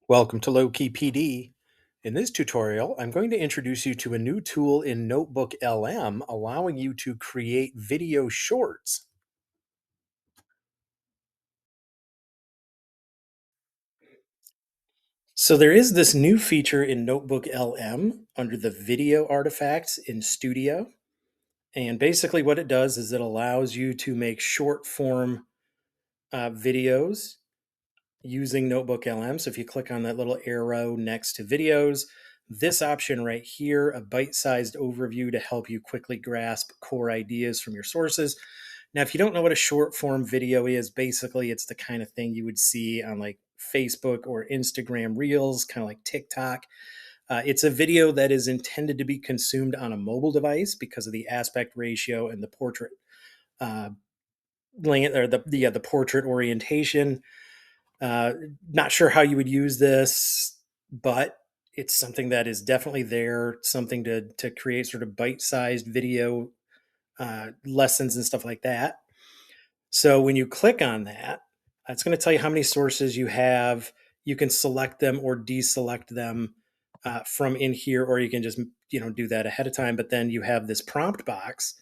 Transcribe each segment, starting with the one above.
Welcome to Low Key PD. In this tutorial, I'm going to introduce you to a new tool in Notebook LM allowing you to create video shorts. So there is this new feature in Notebook LM under the video artifacts in Studio. And basically what it does is it allows you to make short form videos using Notebook LM. So if you click on that little arrow next to videos, this option right here, a bite-sized overview to help you quickly grasp core ideas from your sources. Now, if you don't know what a short form video is, basically it's the kind of thing you would see on like Facebook or Instagram Reels, kind of like TikTok. It's a video that is intended to be consumed on a mobile device because of the aspect ratio and the portrait uh, or the portrait orientation. uh, Not sure how you would use this, but it's something that is definitely there, something to create sort of bite-sized video lessons and stuff like that. So when you click on that, it's going to tell you how many sources you have. You can select them or deselect them from in here, or you can just do that ahead of time. But then you have this prompt box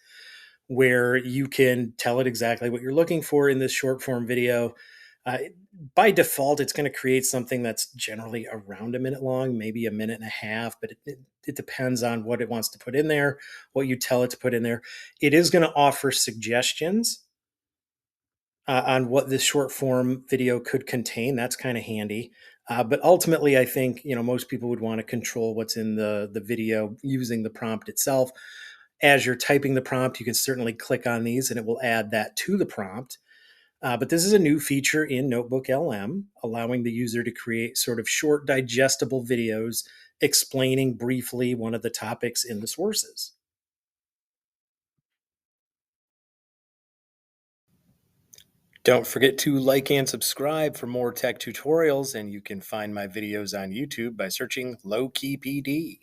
where you can tell it exactly what you're looking for in this short form video. By default, it's going to create something that's generally around a minute long, maybe a minute and a half, but it depends on what it wants to put in there, what you tell it to put in there. It is going to offer suggestions on what this short form video could contain. That's kind of handy. But ultimately, I think most people would want to control what's in the video using the prompt itself. As you're typing the prompt, you can certainly click on these and it will add that to the prompt. But this is a new feature in Notebook LM, allowing the user to create sort of short, digestible videos explaining briefly one of the topics in the sources. Don't forget to like and subscribe for more tech tutorials, and you can find my videos on YouTube by searching Low Key PD.